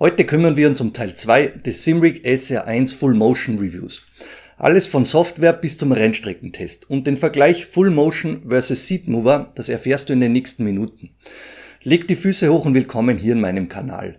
Heute kümmern wir uns um Teil 2 des Simric SR1 Full Motion Reviews. Alles von Software bis zum Rennstreckentest und den Vergleich Full Motion vs Seat Mover, das erfährst du in den nächsten Minuten. Leg die Füße hoch und willkommen hier in meinem Kanal.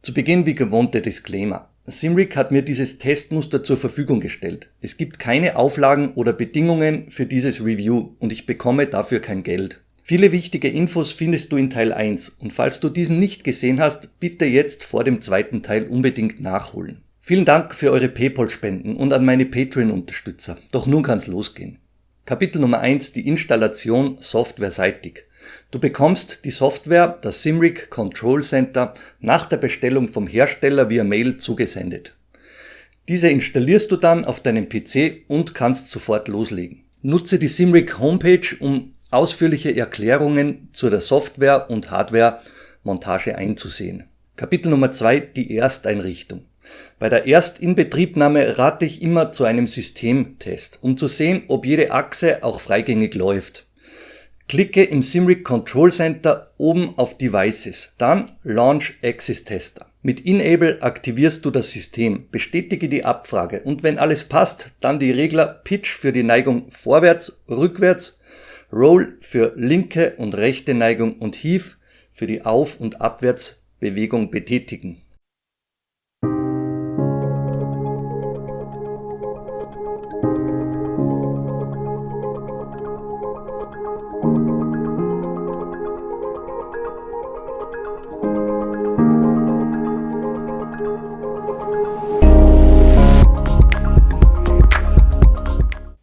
Zu Beginn wie gewohnt der Disclaimer. Simric hat mir dieses Testmuster zur Verfügung gestellt. Es gibt keine Auflagen oder Bedingungen für dieses Review und ich bekomme dafür kein Geld. Viele wichtige Infos findest du in Teil 1 und falls du diesen nicht gesehen hast, bitte jetzt vor dem zweiten Teil unbedingt nachholen. Vielen Dank für eure PayPal-Spenden und an meine Patreon-Unterstützer. Doch nun kann's losgehen. Kapitel Nummer 1, die Installation softwareseitig. Du bekommst die Software, das Simric Control Center, nach der Bestellung vom Hersteller via Mail zugesendet. Diese installierst du dann auf deinem PC und kannst sofort loslegen. Nutze die Simric Homepage, um ausführliche Erklärungen zu der Software- und Hardware-Montage einzusehen. Kapitel Nummer 2, die Ersteinrichtung. Bei der Erstinbetriebnahme rate ich immer zu einem Systemtest, um zu sehen, ob jede Achse auch freigängig läuft. Klicke im Simric Control Center oben auf Devices, dann Launch Axis Tester. Mit Enable aktivierst du das System, bestätige die Abfrage und wenn alles passt, dann die Regler Pitch für die Neigung vorwärts, rückwärts, Roll für linke und rechte Neigung und Heave für die Auf- und Abwärtsbewegung betätigen.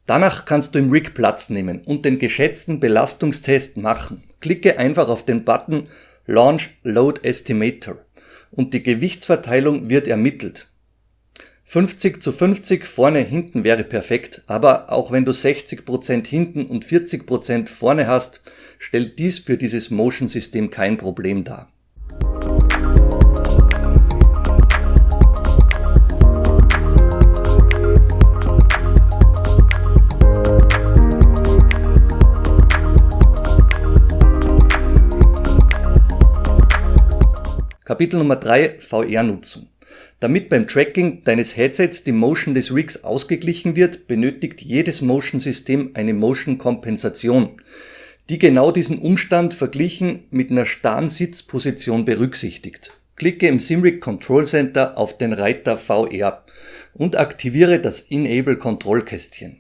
Danach kannst du im Rig Platz nehmen und den geschätzten Belastungstest machen. Klicke einfach auf den Button Launch Load Estimator und die Gewichtsverteilung wird ermittelt. 50:50 vorne hinten wäre perfekt, aber auch wenn du 60% hinten und 40% vorne hast, stellt dies für dieses Motion-System kein Problem dar. Kapitel Nummer 3, VR-Nutzung. Damit beim Tracking deines Headsets die Motion des Rigs ausgeglichen wird, benötigt jedes Motion-System eine Motion-Kompensation, die genau diesen Umstand verglichen mit einer starren Sitzposition berücksichtigt. Klicke im Simric Control Center auf den Reiter VR und aktiviere das Enable-Kontrollkästchen.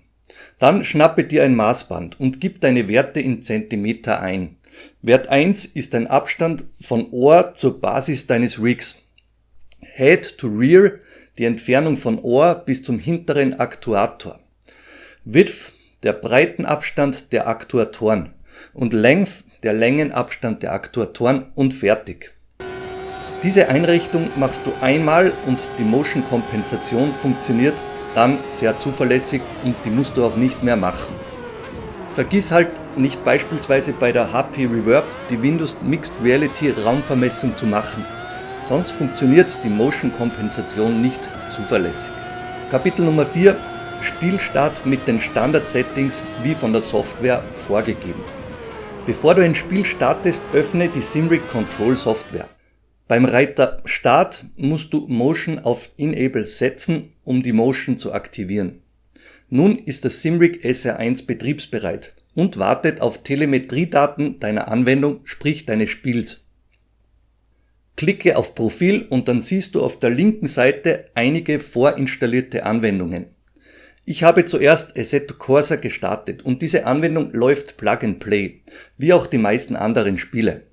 Dann schnappe dir ein Maßband und gib deine Werte in Zentimeter ein. Wert 1 ist ein Abstand von Ohr zur Basis deines Rigs. Head to Rear, die Entfernung von Ohr bis zum hinteren Aktuator. Width, der Breitenabstand der Aktuatoren. Und Length, der Längenabstand der Aktuatoren und fertig. Diese Einrichtung machst du einmal und die Motion-Kompensation funktioniert dann sehr zuverlässig und die musst du auch nicht mehr machen. Vergiss halt nicht beispielsweise bei der HP Reverb die Windows Mixed Reality Raumvermessung zu machen, sonst funktioniert die Motion-Kompensation nicht zuverlässig. Kapitel Nummer 4, Spielstart mit den Standard-Settings wie von der Software vorgegeben. Bevor du ein Spiel startest, öffne die Simric Control Software. Beim Reiter Start musst du Motion auf Enable setzen, um die Motion zu aktivieren. Nun ist das Simric SR1 betriebsbereit und wartet auf Telemetriedaten deiner Anwendung, sprich deines Spiels. Klicke auf Profil und dann siehst du auf der linken Seite einige vorinstallierte Anwendungen. Ich habe zuerst Assetto Corsa gestartet und diese Anwendung läuft Plug and Play, wie auch die meisten anderen Spiele.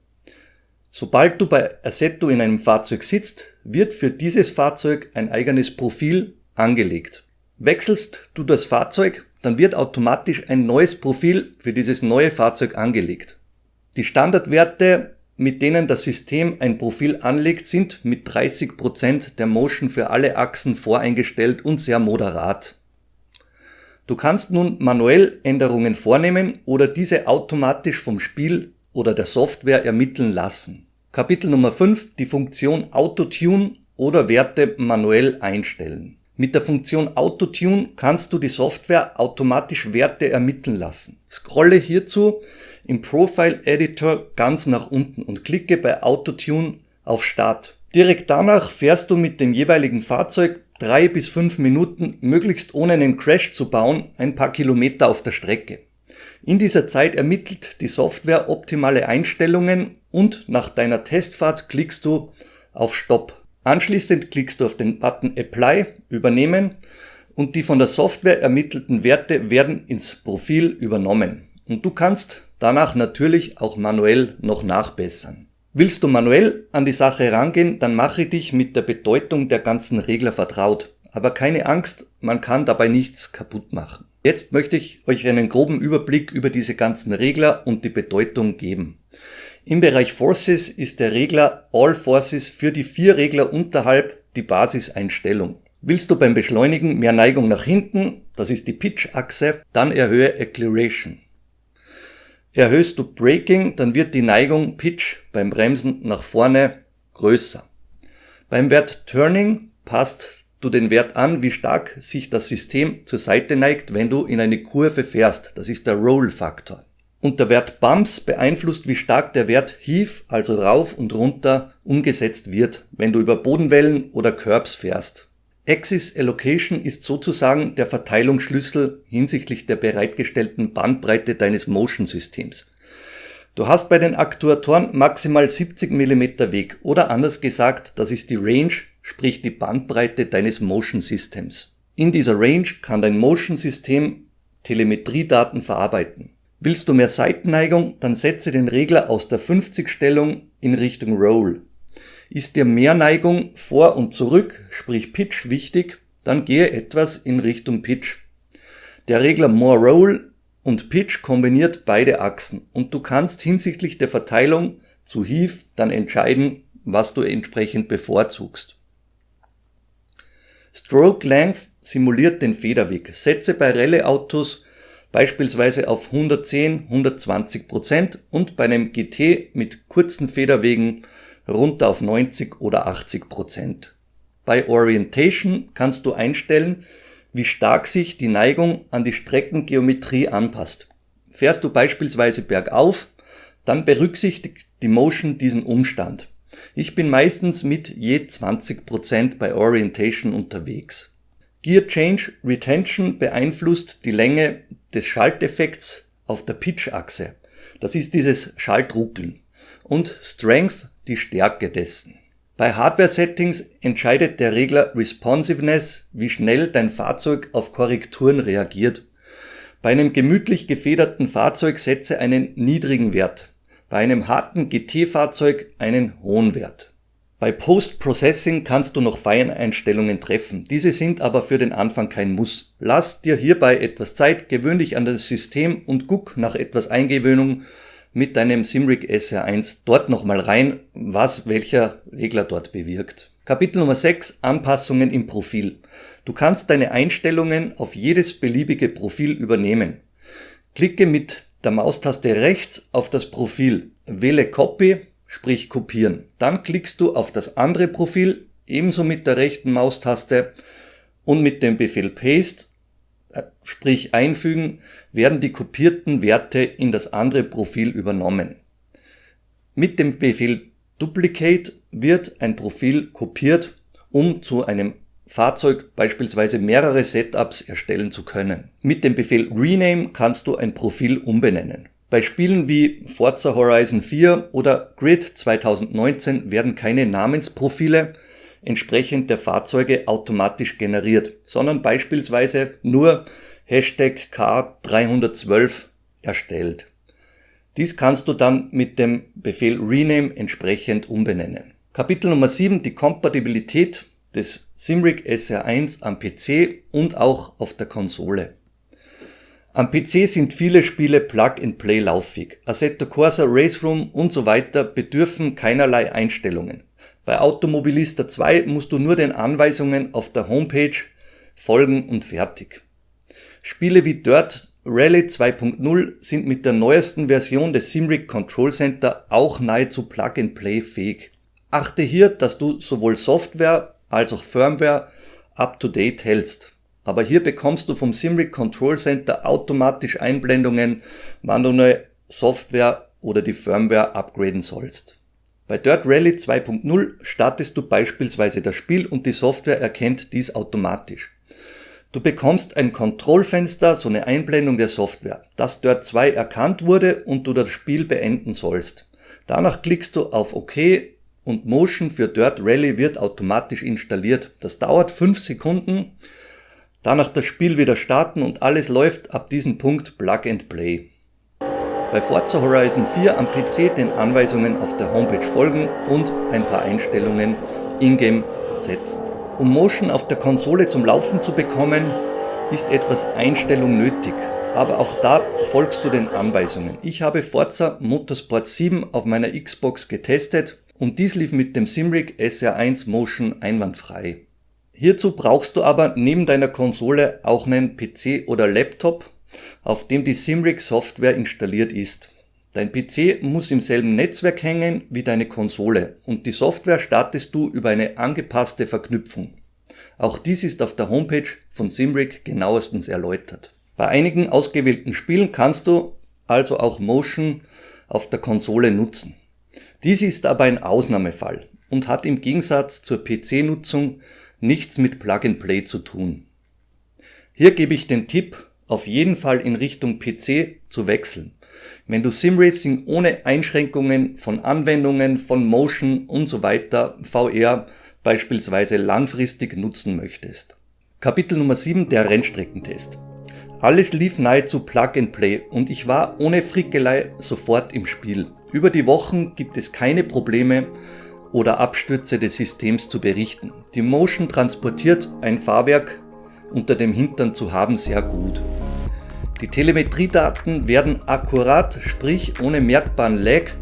Sobald du bei Assetto in einem Fahrzeug sitzt, wird für dieses Fahrzeug ein eigenes Profil angelegt. Wechselst du das Fahrzeug, dann wird automatisch ein neues Profil für dieses neue Fahrzeug angelegt. Die Standardwerte, mit denen das System ein Profil anlegt, sind mit 30% der Motion für alle Achsen voreingestellt und sehr moderat. Du kannst nun manuell Änderungen vornehmen oder diese automatisch vom Spiel oder der Software ermitteln lassen. Kapitel Nummer 5, die Funktion Auto-Tune oder Werte manuell einstellen. Mit der Funktion Autotune kannst du die Software automatisch Werte ermitteln lassen. Scrolle hierzu im Profile Editor ganz nach unten und klicke bei Autotune auf Start. Direkt danach fährst du mit dem jeweiligen Fahrzeug 3 bis 5 Minuten, möglichst ohne einen Crash zu bauen, ein paar Kilometer auf der Strecke. In dieser Zeit ermittelt die Software optimale Einstellungen und nach deiner Testfahrt klickst du auf Stopp. Anschließend klickst du auf den Button Apply, Übernehmen, und die von der Software ermittelten Werte werden ins Profil übernommen. Und du kannst danach natürlich auch manuell noch nachbessern. Willst du manuell an die Sache rangehen, dann mache dich mit der Bedeutung der ganzen Regler vertraut. Aber keine Angst, man kann dabei nichts kaputt machen. Jetzt möchte ich euch einen groben Überblick über diese ganzen Regler und die Bedeutung geben. Im Bereich Forces ist der Regler All Forces für die 4 Regler unterhalb die Basiseinstellung. Willst du beim Beschleunigen mehr Neigung nach hinten, das ist die Pitch-Achse, dann erhöhe Acceleration. Erhöhst du Braking, dann wird die Neigung Pitch beim Bremsen nach vorne größer. Beim Wert Turning passt du den Wert an, wie stark sich das System zur Seite neigt, wenn du in eine Kurve fährst. Das ist der Roll-Faktor. Und der Wert Bumps beeinflusst, wie stark der Wert Heave, also rauf und runter, umgesetzt wird, wenn du über Bodenwellen oder Curbs fährst. Axis Allocation ist sozusagen der Verteilungsschlüssel hinsichtlich der bereitgestellten Bandbreite deines Motion-Systems. Du hast bei den Aktuatoren maximal 70 mm Weg oder anders gesagt, das ist die Range, sprich die Bandbreite deines Motion-Systems. In dieser Range kann dein Motion-System Telemetriedaten verarbeiten. Willst du mehr Seitenneigung, dann setze den Regler aus der 50-Stellung in Richtung Roll. Ist dir mehr Neigung vor und zurück, sprich Pitch, wichtig, dann gehe etwas in Richtung Pitch. Der Regler More Roll und Pitch kombiniert beide Achsen und du kannst hinsichtlich der Verteilung zu Heave dann entscheiden, was du entsprechend bevorzugst. Stroke Length simuliert den Federweg. Setze bei Rallye-Autos beispielsweise auf 110-120% und bei einem GT mit kurzen Federwegen runter auf 90 oder 80%. Bei Orientation kannst du einstellen, wie stark sich die Neigung an die Streckengeometrie anpasst. Fährst du beispielsweise bergauf, dann berücksichtigt die Motion diesen Umstand. Ich bin meistens mit je 20% bei Orientation unterwegs. Gear Change Retention beeinflusst die Länge des Schalteffekts auf der Pitch-Achse. Das ist dieses Schaltruckeln. Und Strength die Stärke dessen. Bei Hardware-Settings entscheidet der Regler Responsiveness, wie schnell dein Fahrzeug auf Korrekturen reagiert. Bei einem gemütlich gefederten Fahrzeug setze einen niedrigen Wert. Bei einem harten GT-Fahrzeug einen hohen Wert. Bei Post-Processing kannst du noch Feineinstellungen treffen. Diese sind aber für den Anfang kein Muss. Lass dir hierbei etwas Zeit, gewöhn dich an das System und guck nach etwas Eingewöhnung mit deinem Simrig SR1 dort nochmal rein, was welcher Regler dort bewirkt. Kapitel Nummer 6, Anpassungen im Profil. Du kannst deine Einstellungen auf jedes beliebige Profil übernehmen. Klicke mit der Maustaste rechts auf das Profil, wähle Copy, sprich kopieren. Dann klickst du auf das andere Profil, ebenso mit der rechten Maustaste, und mit dem Befehl Paste, sprich einfügen, werden die kopierten Werte in das andere Profil übernommen. Mit dem Befehl Duplicate wird ein Profil kopiert, um zu einem Fahrzeug beispielsweise mehrere Setups erstellen zu können. Mit dem Befehl Rename kannst du ein Profil umbenennen. Bei Spielen wie Forza Horizon 4 oder Grid 2019 werden keine Namensprofile entsprechend der Fahrzeuge automatisch generiert, sondern beispielsweise nur #K312 erstellt. Dies kannst du dann mit dem Befehl Rename entsprechend umbenennen. Kapitel Nummer 7, die Kompatibilität des Simrig SR1 am PC und auch auf der Konsole. Am PC sind viele Spiele Plug-and-Play lauffähig. Assetto Corsa, Race Room und so weiter bedürfen keinerlei Einstellungen. Bei Automobilista 2 musst du nur den Anweisungen auf der Homepage folgen und fertig. Spiele wie Dirt Rally 2.0 sind mit der neuesten Version des Simrig Control Center auch nahezu Plug-and-Play fähig. Achte hier, dass du sowohl Software als auch Firmware up-to-date hältst. Aber hier bekommst du vom Simric Control Center automatisch Einblendungen, wann du neue Software oder die Firmware upgraden sollst. Bei Dirt Rally 2.0 startest du beispielsweise das Spiel und die Software erkennt dies automatisch. Du bekommst ein Kontrollfenster, so eine Einblendung der Software, dass Dirt 2 erkannt wurde und du das Spiel beenden sollst. Danach klickst du auf OK und Motion für Dirt Rally wird automatisch installiert. Das dauert 5 Sekunden. Danach das Spiel wieder starten und alles läuft ab diesem Punkt Plug and Play. Bei Forza Horizon 4 am PC den Anweisungen auf der Homepage folgen und ein paar Einstellungen in-game setzen. Um Motion auf der Konsole zum Laufen zu bekommen, ist etwas Einstellung nötig, aber auch da folgst du den Anweisungen. Ich habe Forza Motorsport 7 auf meiner Xbox getestet und dies lief mit dem Simric SR1 Motion einwandfrei. Hierzu brauchst du aber neben deiner Konsole auch einen PC oder Laptop, auf dem die Simric Software installiert ist. Dein PC muss im selben Netzwerk hängen wie deine Konsole und die Software startest du über eine angepasste Verknüpfung. Auch dies ist auf der Homepage von Simric genauestens erläutert. Bei einigen ausgewählten Spielen kannst du also auch Motion auf der Konsole nutzen. Dies ist aber ein Ausnahmefall und hat im Gegensatz zur PC-Nutzung nichts mit Plug and Play zu tun. Hier gebe ich den Tipp, auf jeden Fall in Richtung PC zu wechseln, wenn du Simracing ohne Einschränkungen von Anwendungen, von Motion und so weiter, VR beispielsweise langfristig nutzen möchtest. Kapitel Nummer 7, der Rennstreckentest. Alles lief nahezu Plug and Play und ich war ohne Frickelei sofort im Spiel. Über die Wochen gibt es keine Probleme oder Abstürze des Systems zu berichten. Die Motion transportiert ein Fahrwerk unter dem Hintern zu haben sehr gut. Die Telemetriedaten werden akkurat, sprich ohne merkbaren Lag,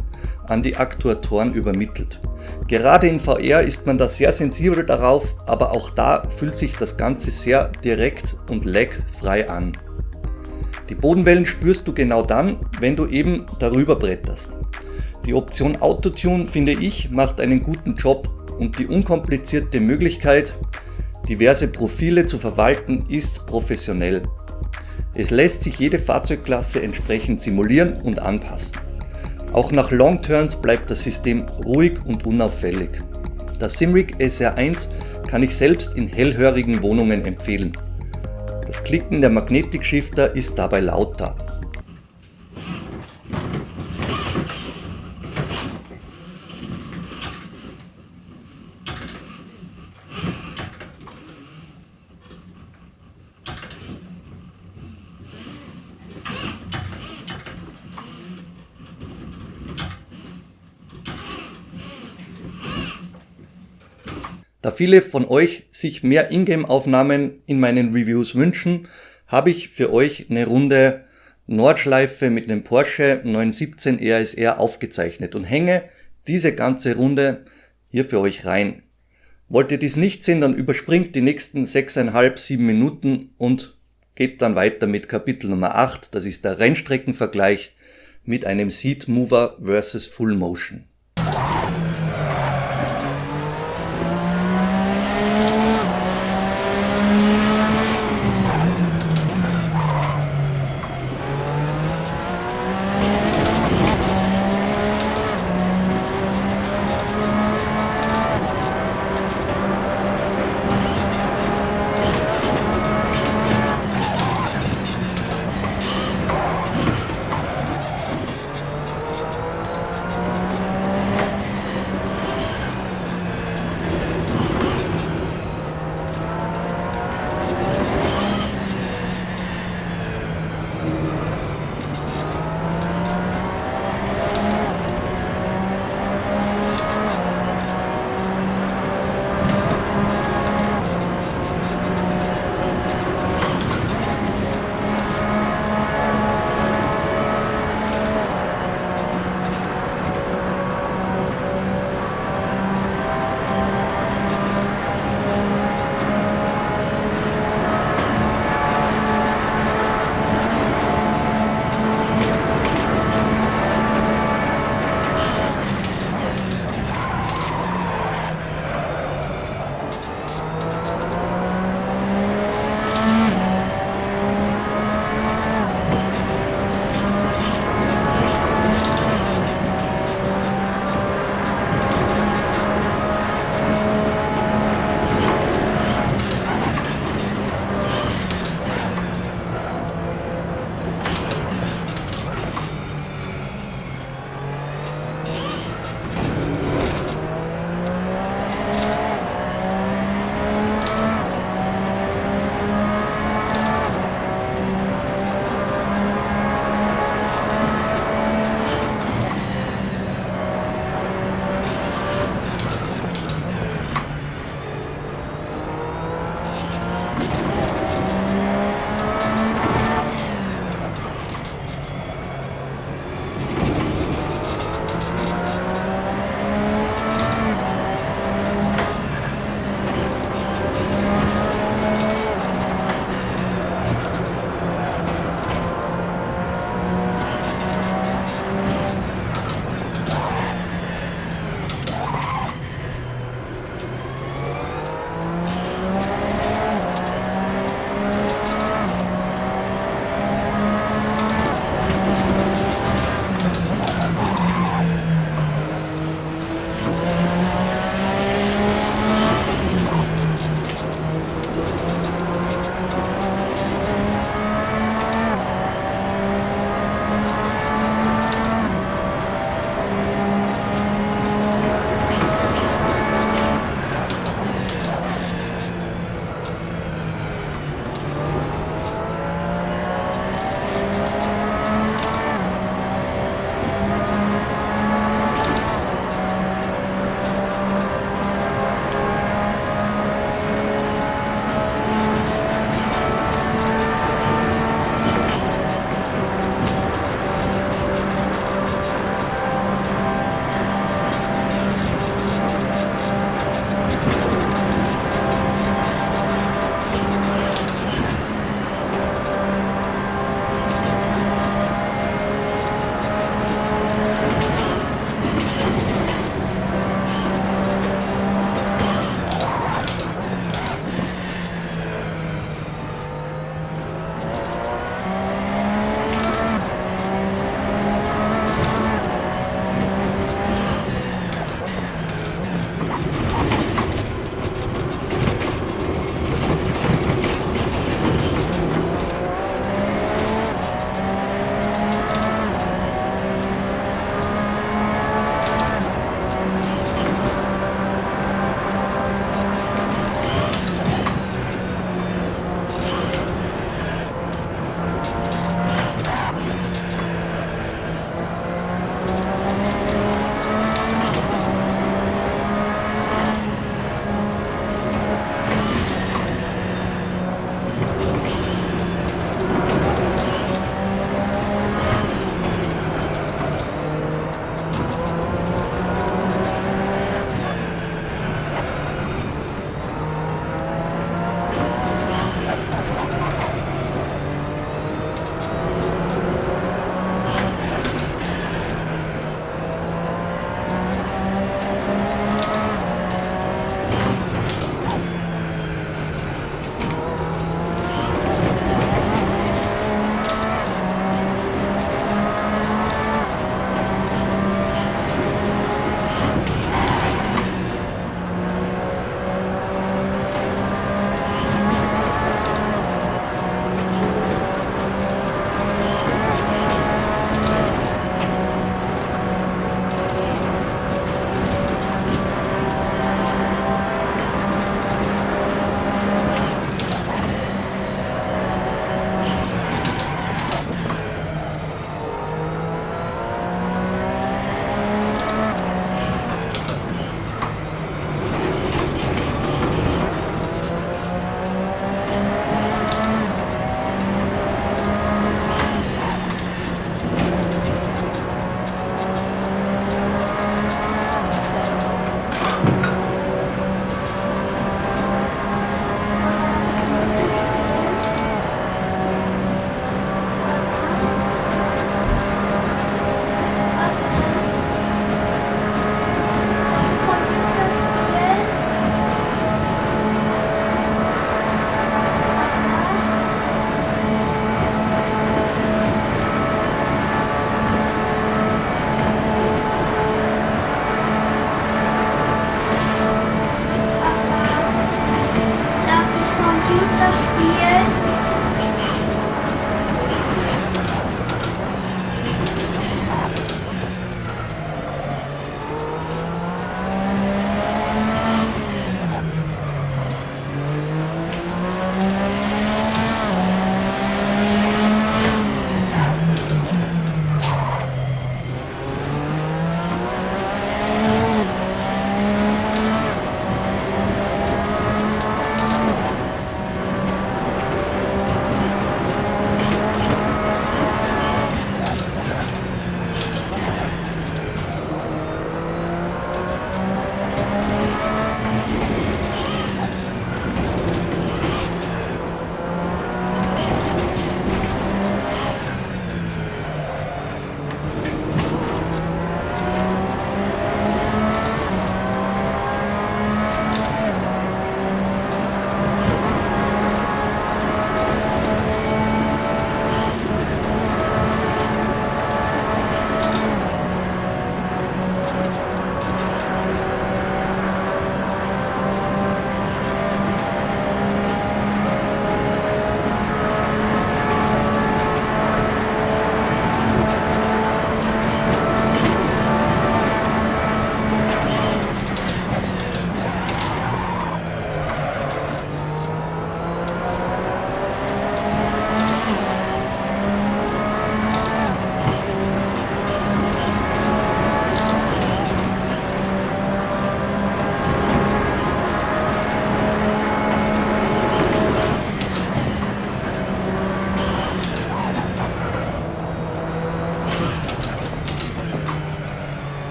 an die Aktuatoren übermittelt. Gerade in VR ist man da sehr sensibel darauf, aber auch da fühlt sich das Ganze sehr direkt und lagfrei an. Die Bodenwellen spürst du genau dann, wenn du eben darüber bretterst. Die Option Autotune, finde ich, macht einen guten Job und die unkomplizierte Möglichkeit, diverse Profile zu verwalten, ist professionell. Es lässt sich jede Fahrzeugklasse entsprechend simulieren und anpassen. Auch nach Long Turns bleibt das System ruhig und unauffällig. Das Simric SR1 kann ich selbst in hellhörigen Wohnungen empfehlen. Das Klicken der Magnetic-Shifter ist dabei lauter. Da viele von euch sich mehr Ingame-Aufnahmen in meinen Reviews wünschen, habe ich für euch eine Runde Nordschleife mit einem Porsche 917 RSR aufgezeichnet und hänge diese ganze Runde hier für euch rein. Wollt ihr dies nicht sehen, dann überspringt die nächsten 6,5-7 Minuten und geht dann weiter mit Kapitel Nummer 8, das ist der Rennstreckenvergleich mit einem Seat Mover versus Full Motion.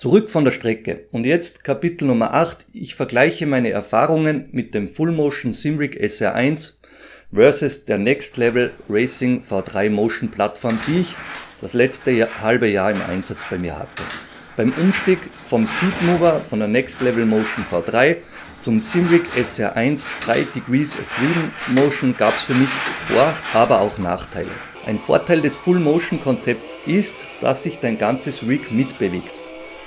Zurück von der Strecke und jetzt Kapitel Nummer 8. Ich vergleiche meine Erfahrungen mit dem Full Motion Simric SR1 versus der Next Level Racing V3 Motion Plattform, die ich das letzte halbe Jahr im Einsatz bei mir hatte. Beim Umstieg vom Seat Mover von der Next Level Motion V3 zum Simric SR1 3 Degrees of Freedom Motion gab es für mich Vor-, aber auch Nachteile. Ein Vorteil des Full Motion Konzepts ist, dass sich dein ganzes Rig mitbewegt.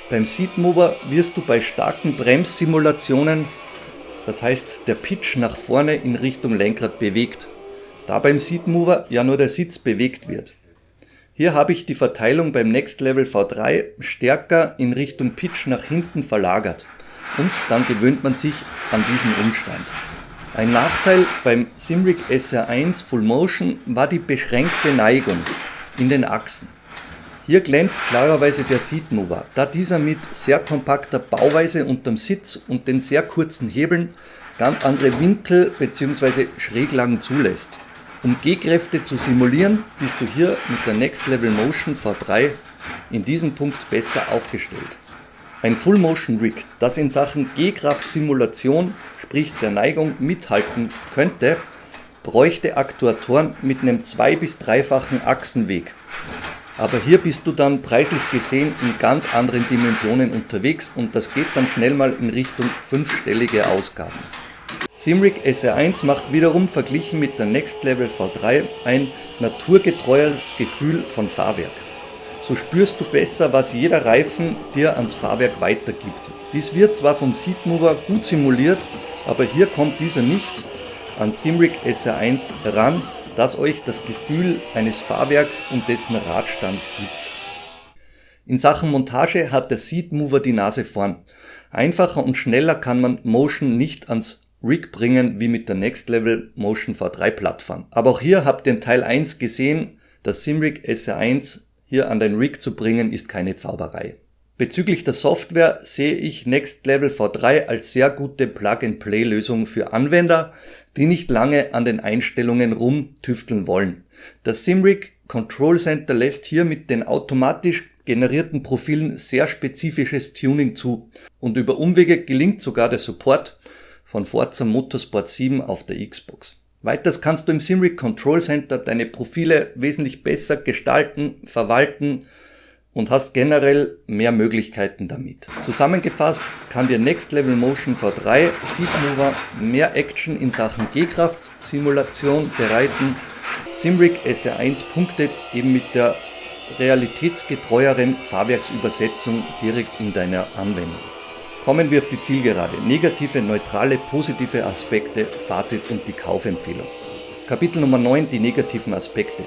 Beim Seat Mover wirst du bei starken Bremssimulationen, das heißt der Pitch nach vorne in Richtung Lenkrad bewegt, da beim Seat Mover ja nur der Sitz bewegt wird. Hier habe ich die Verteilung beim Next Level V3 stärker in Richtung Pitch nach hinten verlagert und dann gewöhnt man sich an diesen Umstand. Ein Nachteil beim Simric SR1 Full Motion war die beschränkte Neigung in den Achsen. Hier glänzt klarerweise der Seat Mover, da dieser mit sehr kompakter Bauweise unterm Sitz und den sehr kurzen Hebeln ganz andere Winkel bzw. Schräglagen zulässt. Um G-Kräfte zu simulieren, bist du hier mit der Next Level Motion V3 in diesem Punkt besser aufgestellt. Ein Full Motion Rig, das in Sachen G-Kraft-Simulation, sprich der Neigung, mithalten könnte, bräuchte Aktuatoren mit einem 2- bis 3-fachen Achsenweg. Aber hier bist du dann preislich gesehen in ganz anderen Dimensionen unterwegs und das geht dann schnell mal in Richtung 5-stellige Ausgaben. Simric SR1 macht wiederum verglichen mit der Next Level V3 ein naturgetreueres Gefühl von Fahrwerk. So spürst du besser, was jeder Reifen dir ans Fahrwerk weitergibt. Dies wird zwar vom Seat Mover gut simuliert, aber hier kommt dieser nicht an Simric SR1 ran, das euch das Gefühl eines Fahrwerks und dessen Radstands gibt. In Sachen Montage hat der Seat Mover die Nase vorn. Einfacher und schneller kann man Motion nicht ans Rig bringen wie mit der Next Level Motion V3 Plattform. Aber auch hier habt ihr in Teil 1 gesehen, das Simric SR1 hier an den Rig zu bringen ist keine Zauberei. Bezüglich der Software sehe ich Next Level V3 als sehr gute Plug-and-Play-Lösung für Anwender, die nicht lange an den Einstellungen rumtüfteln wollen. Das Simric Control Center lässt hier mit den automatisch generierten Profilen sehr spezifisches Tuning zu und über Umwege gelingt sogar der Support von Forza Motorsport 7 auf der Xbox. Weiters kannst du im Simric Control Center deine Profile wesentlich besser gestalten, verwalten und hast generell mehr Möglichkeiten damit. Zusammengefasst kann dir Next Level Motion V3 Seat Mover mehr Action in Sachen G-Kraft-Simulation bereiten. Simric SR1 punktet eben mit der realitätsgetreueren Fahrwerksübersetzung direkt in deiner Anwendung. Kommen wir auf die Zielgerade. Negative, neutrale, positive Aspekte, Fazit und die Kaufempfehlung. Kapitel Nummer 9, die negativen Aspekte.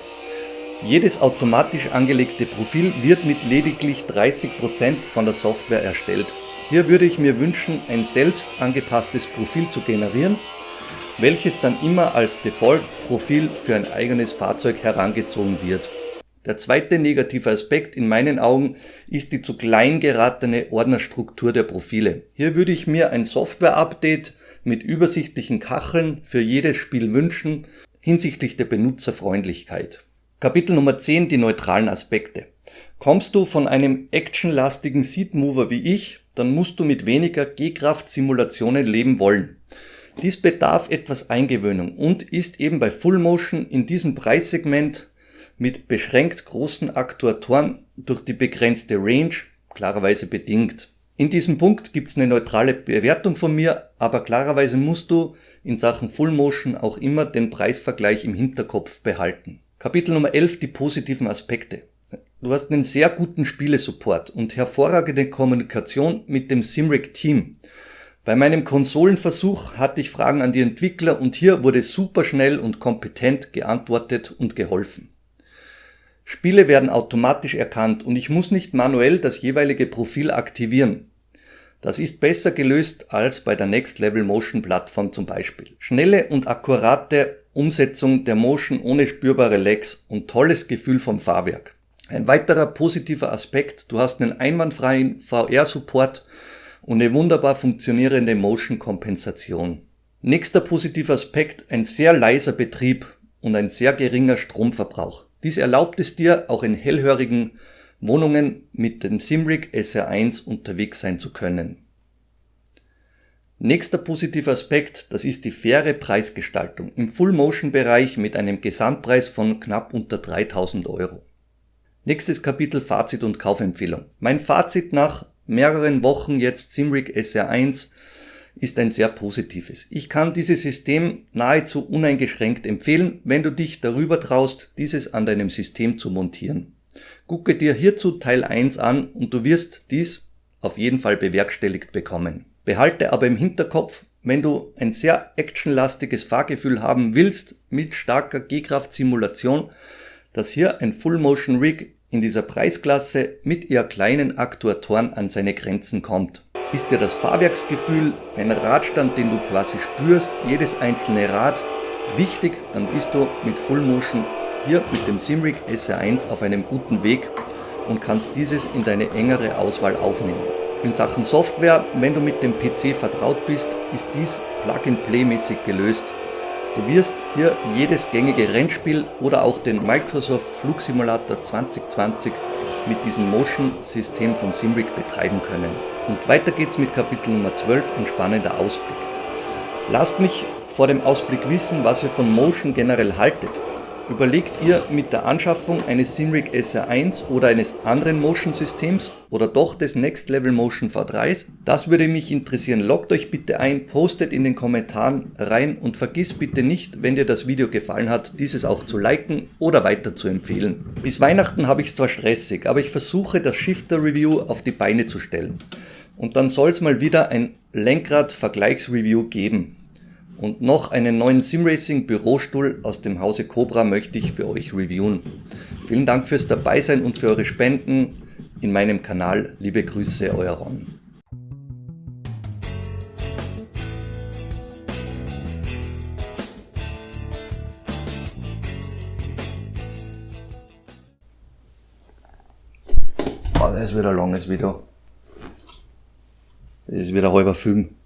Jedes automatisch angelegte Profil wird mit lediglich 30% von der Software erstellt. Hier würde ich mir wünschen, ein selbst angepasstes Profil zu generieren, welches dann immer als Default-Profil für ein eigenes Fahrzeug herangezogen wird. Der zweite negative Aspekt in meinen Augen ist die zu klein geratene Ordnerstruktur der Profile. Hier würde ich mir ein Software-Update mit übersichtlichen Kacheln für jedes Spiel wünschen, hinsichtlich der Benutzerfreundlichkeit. Kapitel Nummer 10, die neutralen Aspekte. Kommst du von einem actionlastigen Seat Mover wie ich, dann musst du mit weniger G-Kraft-Simulationen leben wollen. Dies bedarf etwas Eingewöhnung und ist eben bei Full Motion in diesem Preissegment mit beschränkt großen Aktuatoren durch die begrenzte Range klarerweise bedingt. In diesem Punkt gibt's eine neutrale Bewertung von mir, aber klarerweise musst du in Sachen Full Motion auch immer den Preisvergleich im Hinterkopf behalten. Kapitel Nummer 11, die positiven Aspekte. Du hast einen sehr guten Spielesupport und hervorragende Kommunikation mit dem Simric-Team. Bei meinem Konsolenversuch hatte ich Fragen an die Entwickler und hier wurde super schnell und kompetent geantwortet und geholfen. Spiele werden automatisch erkannt und ich muss nicht manuell das jeweilige Profil aktivieren. Das ist besser gelöst als bei der Next Level Motion Plattform zum Beispiel. Schnelle und akkurate Umsetzung der Motion ohne spürbare Lags und tolles Gefühl vom Fahrwerk. Ein weiterer positiver Aspekt, du hast einen einwandfreien VR-Support und eine wunderbar funktionierende Motion-Kompensation. Nächster positiver Aspekt, ein sehr leiser Betrieb und ein sehr geringer Stromverbrauch. Dies erlaubt es dir, auch in hellhörigen Wohnungen mit dem Simrig SR1 unterwegs sein zu können. Nächster positiver Aspekt, das ist die faire Preisgestaltung im Full-Motion-Bereich mit einem Gesamtpreis von knapp unter 3.000 Euro. Nächstes Kapitel Fazit und Kaufempfehlung. Mein Fazit nach mehreren Wochen jetzt Simrig SR1 ist ein sehr positives. Ich kann dieses System nahezu uneingeschränkt empfehlen, wenn du dich darüber traust, dieses an deinem System zu montieren. Gucke dir hierzu Teil 1 an und du wirst dies auf jeden Fall bewerkstelligt bekommen. Behalte aber im Hinterkopf, wenn du ein sehr actionlastiges Fahrgefühl haben willst mit starker G-Kraft-Simulation, dass hier ein Full-Motion-Rig in dieser Preisklasse mit eher kleinen Aktuatoren an seine Grenzen kommt. Ist dir das Fahrwerksgefühl, ein Radstand, den du quasi spürst, jedes einzelne Rad, wichtig, dann bist du mit Full Motion hier mit dem Simrig SR1 auf einem guten Weg und kannst dieses in deine engere Auswahl aufnehmen. In Sachen Software, wenn du mit dem PC vertraut bist, ist dies Plug-and-Play-mäßig gelöst. Du wirst hier jedes gängige Rennspiel oder auch den Microsoft Flugsimulator 2020 mit diesem Motion-System von Simrig betreiben können. Und weiter geht's mit Kapitel Nummer 12, ein spannender Ausblick. Lasst mich vor dem Ausblick wissen, was ihr von Motion generell haltet. Überlegt ihr mit der Anschaffung eines Simrig SR1 oder eines anderen Motion-Systems oder doch des Next Level Motion V3s? Das würde mich interessieren. Loggt euch bitte ein, postet in den Kommentaren rein und vergiss bitte nicht, wenn dir das Video gefallen hat, dieses auch zu liken oder weiter zu empfehlen. Bis Weihnachten habe ich es zwar stressig, aber ich versuche das Shifter Review auf die Beine zu stellen. Und dann soll es mal wieder ein Lenkrad-Vergleichsreview geben. Und noch einen neuen Simracing Bürostuhl aus dem Hause Cobra möchte ich für euch reviewen. Vielen Dank fürs Dabeisein und für eure Spenden in meinem Kanal. Liebe Grüße, euer Ron. Oh, das ist wieder ein langes Video. Das ist wieder ein halber Film.